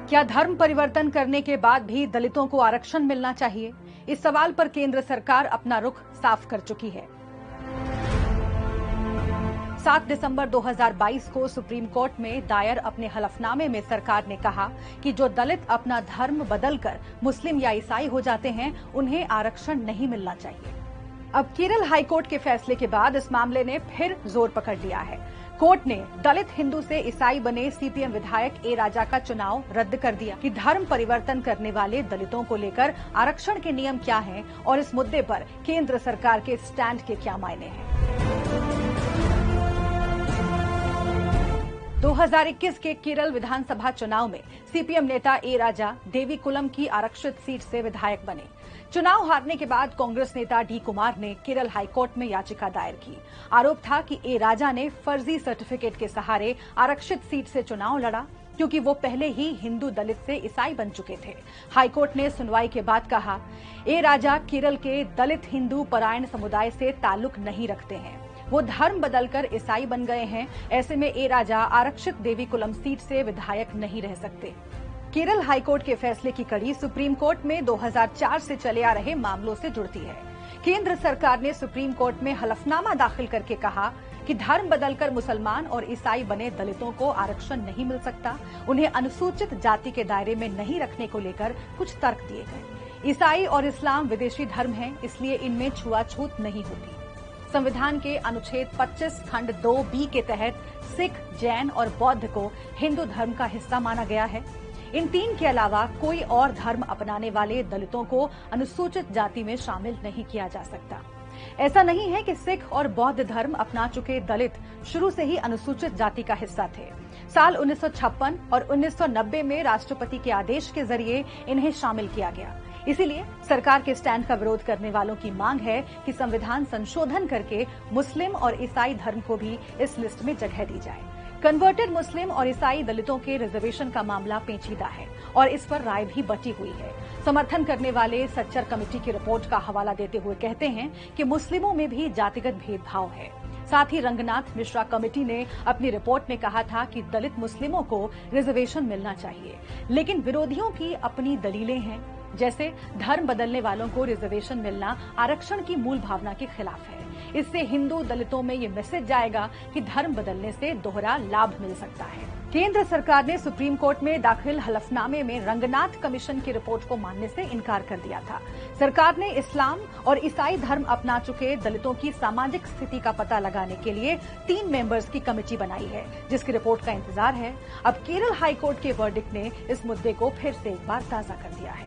क्या धर्म परिवर्तन करने के बाद भी दलितों को आरक्षण मिलना चाहिए? इस सवाल पर केंद्र सरकार अपना रुख साफ कर चुकी है। 7 दिसंबर 2022 को सुप्रीम कोर्ट में दायर अपने हलफनामे में सरकार ने कहा कि जो दलित अपना धर्म बदलकर मुस्लिम या ईसाई हो जाते हैं, उन्हें आरक्षण नहीं मिलना चाहिए। अब केरल हाईकोर्ट के फैसले के बाद इस मामले ने फिर जोर पकड़ लिया है। कोर्ट ने दलित हिंदू से ईसाई बने सीपीएम विधायक ए राजा का चुनाव रद्द कर दिया कि धर्म परिवर्तन करने वाले दलितों को लेकर आरक्षण के नियम क्या हैं और इस मुद्दे पर केंद्र सरकार के स्टैंड के क्या मायने हैं। 2021 के केरल विधानसभा चुनाव में सीपीएम नेता ए राजा देवीकुलम की आरक्षित सीट से विधायक बने। चुनाव हारने के बाद कांग्रेस नेता डी कुमार ने केरल हाईकोर्ट में याचिका दायर की। आरोप था कि ए राजा ने फर्जी सर्टिफिकेट के सहारे आरक्षित सीट से चुनाव लड़ा, क्योंकि वो पहले ही हिंदू दलित से ईसाई बन चुके थे। हाईकोर्ट ने सुनवाई के बाद कहा, ए राजा केरल के दलित हिंदू परायण समुदाय से ताल्लुक नहीं रखते हैं, वो धर्म बदलकर ईसाई बन गए हैं। ऐसे में ए राजा आरक्षित देवीकुलम सीट से विधायक नहीं रह सकते। केरल हाईकोर्ट के फैसले की कड़ी सुप्रीम कोर्ट में 2004 से चले आ रहे मामलों से जुड़ती है। केंद्र सरकार ने सुप्रीम कोर्ट में हलफनामा दाखिल करके कहा कि धर्म बदलकर मुसलमान और ईसाई बने दलितों को आरक्षण नहीं मिल सकता। उन्हें अनुसूचित जाति के दायरे में नहीं रखने को लेकर कुछ तर्क दिए गए। ईसाई और इस्लाम विदेशी धर्म हैं, इसलिए इनमें छुआछूत नहीं होती। संविधान के अनुच्छेद 25 खंड 2B के तहत सिख, जैन और बौद्ध को हिंदू धर्म का हिस्सा माना गया है। इन तीन के अलावा कोई और धर्म अपनाने वाले दलितों को अनुसूचित जाति में शामिल नहीं किया जा सकता। ऐसा नहीं है कि सिख और बौद्ध धर्म अपना चुके दलित शुरू से ही अनुसूचित जाति का हिस्सा थे। साल 1956 और 1990 में राष्ट्रपति के आदेश के जरिए इन्हें शामिल किया गया। इसीलिए सरकार के स्टैंड का विरोध करने वालों की मांग है कि संविधान संशोधन करके मुस्लिम और ईसाई धर्म को भी इस लिस्ट में जगह दी जाए। कन्वर्टेड मुस्लिम और ईसाई दलितों के रिजर्वेशन का मामला पेचीदा है और इस पर राय भी बटी हुई है। समर्थन करने वाले सच्चर कमेटी की रिपोर्ट का हवाला देते हुए कहते हैं कि मुस्लिमों में भी जातिगत भेदभाव है। साथ ही रंगनाथ मिश्रा कमेटी ने अपनी रिपोर्ट में कहा था कि दलित मुस्लिमों को रिजर्वेशन मिलना चाहिए, लेकिन विरोधियों की अपनी दलीलें हैं, जैसे धर्म बदलने वालों को रिजर्वेशन मिलना आरक्षण की मूल भावना के खिलाफ है। इससे हिंदू दलितों में ये मैसेज जाएगा कि धर्म बदलने से दोहरा लाभ मिल सकता है। केंद्र सरकार ने सुप्रीम कोर्ट में दाखिल हलफनामे में रंगनाथ कमीशन की रिपोर्ट को मानने से इनकार कर दिया था। सरकार ने इस्लाम और ईसाई धर्म अपना चुके दलितों की सामाजिक स्थिति का पता लगाने के लिए 3 मेंबर्स की कमेटी बनाई है, जिसकी रिपोर्ट का इंतजार है। अब केरल हाईकोर्ट के वर्डिक्ट ने इस मुद्दे को फिर से एक बार ताजा कर दिया है।